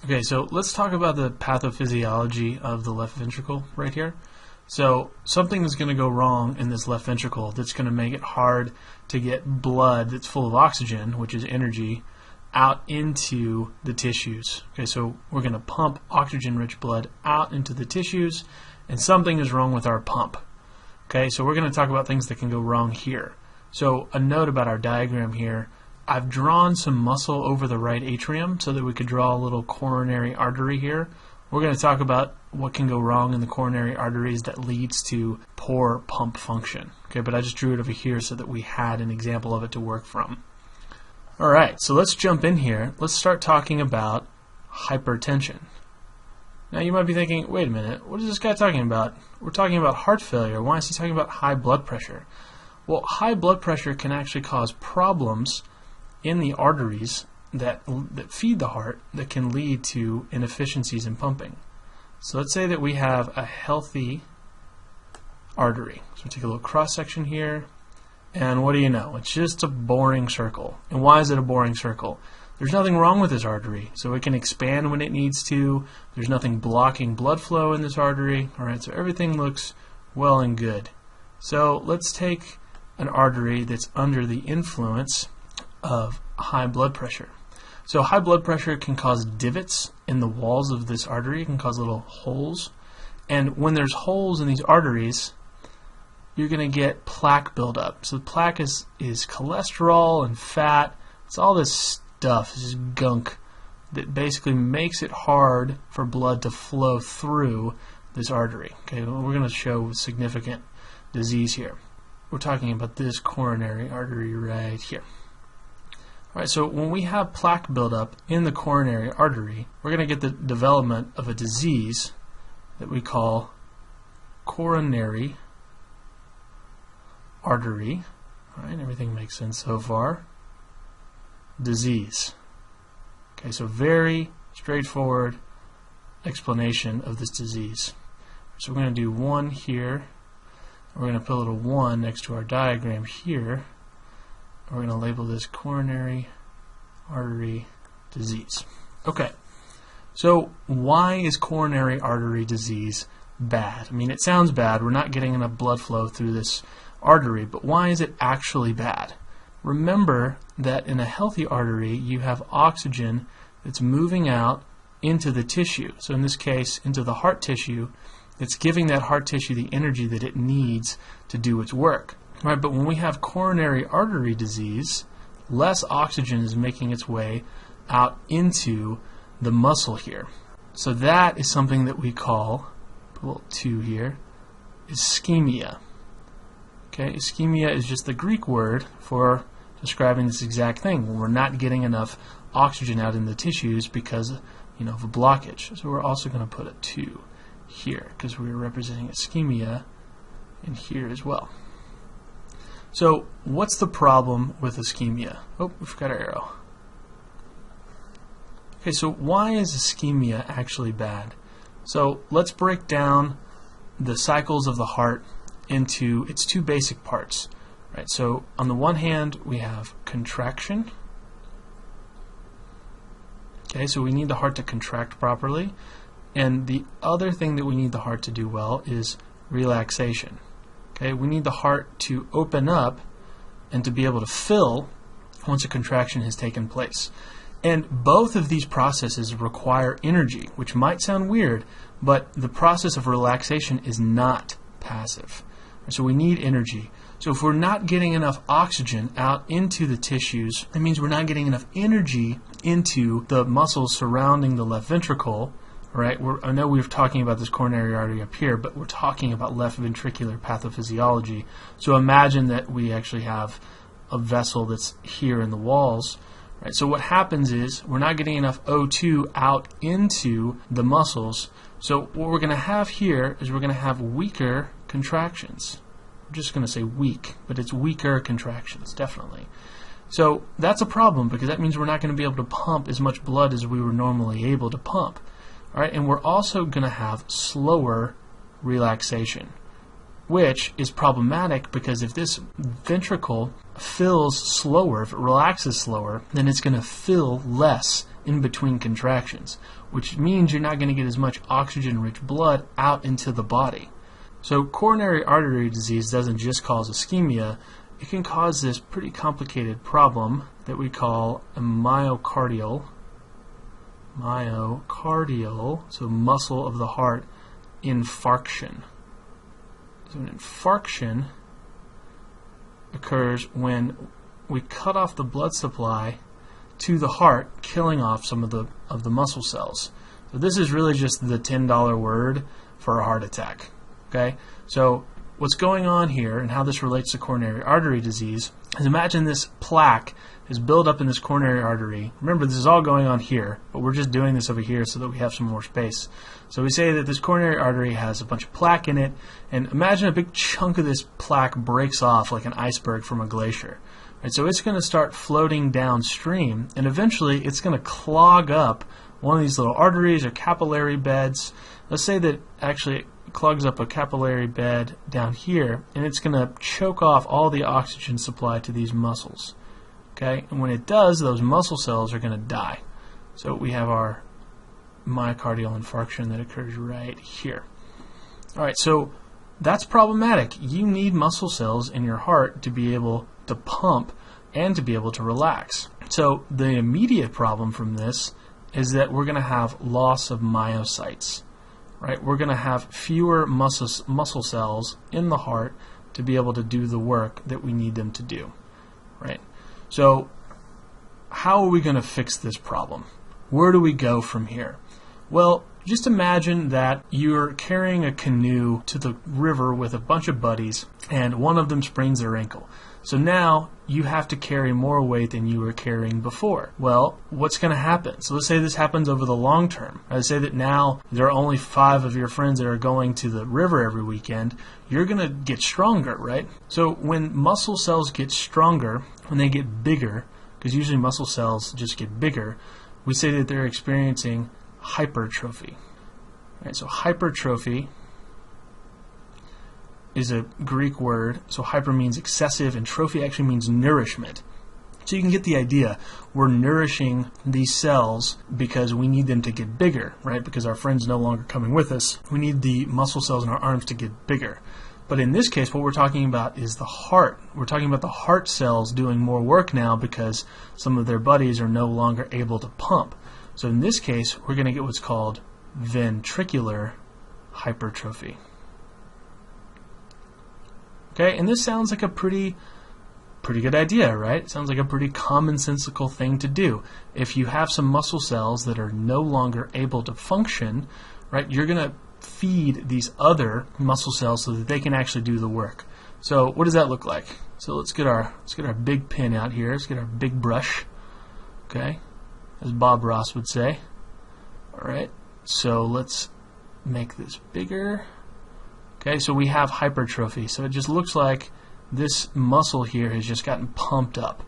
Okay, so let's talk about the pathophysiology of the left ventricle right here. So something is going to go wrong in this left ventricle that's going to make it hard to get blood that's full of oxygen, which is energy, out into the tissues. Okay, so we're going to pump oxygen-rich blood out into the tissues, and something is wrong with our pump. Okay, so we're going to talk about things that can go wrong here. So a note about our diagram here. I've drawn some muscle over the right atrium so that we could draw a little coronary artery here. We're going to talk about what can go wrong in the coronary arteries that leads to poor pump function. Okay, but I just drew it over here so that we had an example of it to work from. Alright, so let's jump in here. Let's start talking about hypertension. Now you might be thinking, wait a minute, what is this guy talking about? We're talking about heart failure. Why is he talking about high blood pressure? Well, high blood pressure can actually cause problems in the arteries that feed the heart that can lead to inefficiencies in pumping. So let's say that we have a healthy artery. So we take a little cross section here, and what do you know? It's just a boring circle. And why is it a boring circle? There's nothing wrong with this artery, so it can expand when it needs to. There's nothing blocking blood flow in this artery. Alright, so everything looks well and good. So let's take an artery that's under the influence of high blood pressure. So high blood pressure can cause divots in the walls of this artery. It can cause little holes. And when there's holes in these arteries, you're going to get plaque buildup. So plaque is cholesterol and fat. It's all this stuff, this gunk that basically makes it hard for blood to flow through this artery. Okay, well, we're going to show significant disease here. We're talking about this coronary artery right here. Alright, so when we have plaque buildup in the coronary artery, we're going to get the development of a disease that we call coronary artery. Alright, everything makes sense so far. Disease. Okay, so very straightforward explanation of this disease. So we're going to do 1 here. We're going to put a little 1 next to our diagram here. We're going to label this coronary artery disease. Okay, so why is coronary artery disease bad? I mean, it sounds bad. We're not getting enough blood flow through this artery, but why is it actually bad? Remember that in a healthy artery, you have oxygen that's moving out into the tissue. So in this case, into the heart tissue, it's giving that heart tissue the energy that it needs to do its work. Right, but when we have coronary artery disease, less oxygen is making its way out into the muscle here. So that is something that we call, put a little 2 here, ischemia. Okay, ischemia is just the Greek word for describing this exact thing, when we're not getting enough oxygen out in the tissues because of a blockage. So we're also going to put a 2 here because we're representing ischemia in here as well. So what's the problem with ischemia? Oh, we forgot our arrow. Okay, so why is ischemia actually bad? So let's break down the cycles of the heart into its 2 basic parts. Right, so on the one hand, we have contraction. Okay, so we need the heart to contract properly. And the other thing that we need the heart to do well is relaxation. Okay, we need the heart to open up and to be able to fill once a contraction has taken place. And both of these processes require energy, which might sound weird, but the process of relaxation is not passive. So we need energy. So if we're not getting enough oxygen out into the tissues, it means we're not getting enough energy into the muscles surrounding the left ventricle. Right? I know we're talking about this coronary artery up here, but we're talking about left ventricular pathophysiology. So imagine that we actually have a vessel that's here in the walls. Right? So what happens is we're not getting enough O2 out into the muscles. So what we're going to have here is we're going to have weaker contractions. I'm just going to say weak, but it's weaker contractions, definitely. So that's a problem because that means we're not going to be able to pump as much blood as we were normally able to pump. All right, and we're also going to have slower relaxation, which is problematic because if this ventricle fills slower, if it relaxes slower, then it's going to fill less in between contractions, which means you're not going to get as much oxygen-rich blood out into the body. So coronary artery disease doesn't just cause ischemia, it can cause this pretty complicated problem that we call a myocardial, so muscle of the heart, infarction. So an infarction occurs when we cut off the blood supply to the heart, killing off some of the muscle cells. So this is really just the $10 word for a heart attack. Okay? So what's going on here and how this relates to coronary artery disease is, imagine this plaque is built up in this coronary artery. Remember, this is all going on here, but we're just doing this over here so that we have some more space. So we say that this coronary artery has a bunch of plaque in it, and imagine a big chunk of this plaque breaks off like an iceberg from a glacier. Right, so it's going to start floating downstream, and eventually it's going to clog up one of these little arteries or capillary beds. Let's say that actually it clogs up a capillary bed down here, and it's going to choke off all the oxygen supply to these muscles. Okay, and when it does, those muscle cells are going to die. So we have our myocardial infarction that occurs right here. All right, so that's problematic. You need muscle cells in your heart to be able to pump and to be able to relax. So the immediate problem from this is that we're going to have loss of myocytes. Right? We're going to have fewer muscle cells in the heart to be able to do the work that we need them to do. Right? So how are we going to fix this problem? Where do we go from here? Well, just imagine that you're carrying a canoe to the river with a bunch of buddies, and one of them sprains their ankle. So now you have to carry more weight than you were carrying before. Well, what's going to happen? So let's say this happens over the long term. Let's say that now there are only 5 of your friends that are going to the river every weekend. You're going to get stronger, right? So when muscle cells get stronger, when they get bigger, because usually muscle cells just get bigger, we say that they're experiencing hypertrophy. Right? So hypertrophy is a Greek word. So hyper means excessive, and trophy actually means nourishment. So you can get the idea. We're nourishing these cells because we need them to get bigger, right? Because our friend's no longer coming with us. We need the muscle cells in our arms to get bigger. But in this case, what we're talking about is the heart. We're talking about the heart cells doing more work now because some of their buddies are no longer able to pump. So in this case, we're going to get what's called ventricular hypertrophy. Okay, and this sounds like a pretty good idea, right? It sounds like a pretty commonsensical thing to do. If you have some muscle cells that are no longer able to function, right, you're going to feed these other muscle cells so that they can actually do the work. So what does that look like? So let's get our big pin out here. Let's get our big brush. Okay, as Bob Ross would say. All right, so let's make this bigger. Okay, so we have hypertrophy. So it just looks like this muscle here has just gotten pumped up,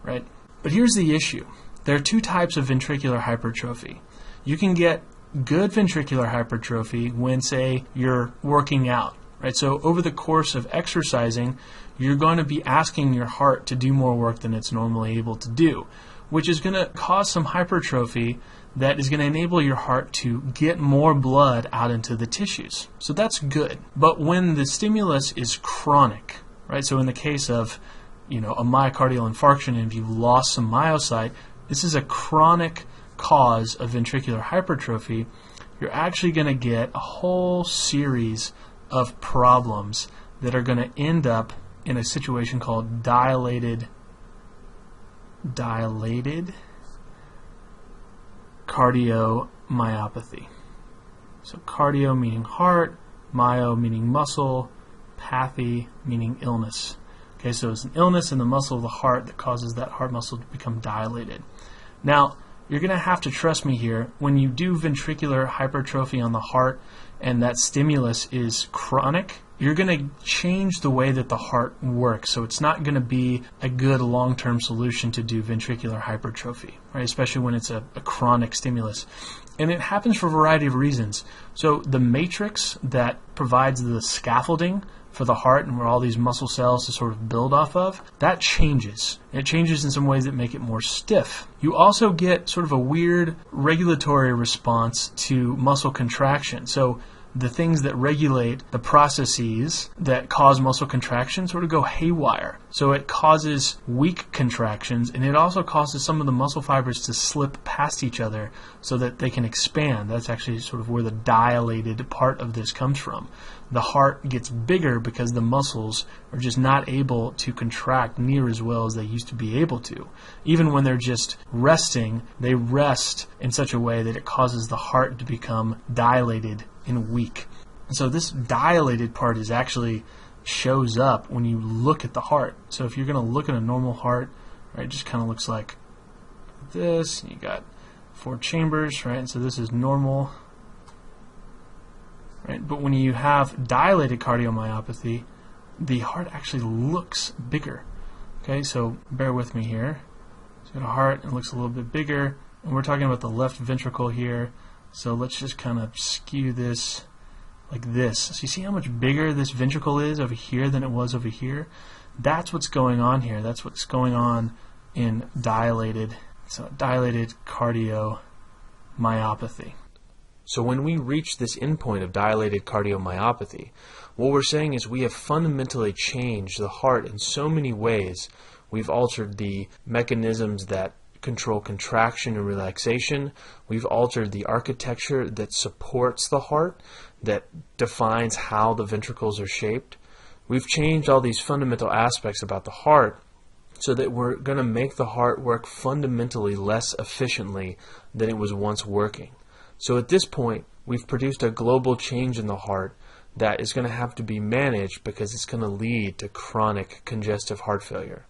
right? But here's the issue. There are 2 types of ventricular hypertrophy. You can get good ventricular hypertrophy when, say, you're working out, right? So over the course of exercising, you're going to be asking your heart to do more work than it's normally able to do, which is going to cause some hypertrophy that is going to enable your heart to get more blood out into the tissues. So that's good. But when the stimulus is chronic, right? So in the case of, a myocardial infarction, and if you've lost some myocyte, this is a chronic cause of ventricular hypertrophy. You're actually going to get a whole series of problems that are going to end up in a situation called dilated cardiomyopathy. So cardio meaning heart, myo meaning muscle, pathy meaning illness. Okay, so it's an illness in the muscle of the heart that causes that heart muscle to become dilated. Now, you're going to have to trust me here. When you do ventricular hypertrophy on the heart and that stimulus is chronic, you're going to change the way that the heart works. So it's not going to be a good long-term solution to do ventricular hypertrophy, right? Especially when it's a chronic stimulus. And it happens for a variety of reasons. So the matrix that provides the scaffolding for the heart and where all these muscle cells to sort of build off of, that changes. It changes in some ways that make it more stiff. You also get sort of a weird regulatory response to muscle contraction. So the things that regulate the processes that cause muscle contraction sort of go haywire. So it causes weak contractions, and it also causes some of the muscle fibers to slip past each other so that they can expand. That's actually sort of where the dilated part of this comes from. The heart gets bigger because the muscles are just not able to contract near as well as they used to be able to. Even when they're just resting, they rest in such a way that it causes the heart to become dilated and weak. And so this dilated part is actually shows up when you look at the heart. So if you're going to look at a normal heart, right, it just kind of looks like this. You got 4 chambers, right? And so this is normal, right? But when you have dilated cardiomyopathy, the heart actually looks bigger. Okay, so bear with me here. So the heart, it looks a little bit bigger, and we're talking about the left ventricle here. So let's just kind of skew this like this. So you see how much bigger this ventricle is over here than it was over here? That's what's going on here. That's what's going on in dilated cardiomyopathy. So when we reach this endpoint of dilated cardiomyopathy, what we're saying is we have fundamentally changed the heart in so many ways. We've altered the mechanisms that control contraction and relaxation. We've altered the architecture that supports the heart, that defines how the ventricles are shaped. We've changed all these fundamental aspects about the heart so that we're going to make the heart work fundamentally less efficiently than it was once working. So at this point, we've produced a global change in the heart that is going to have to be managed because it's going to lead to chronic congestive heart failure.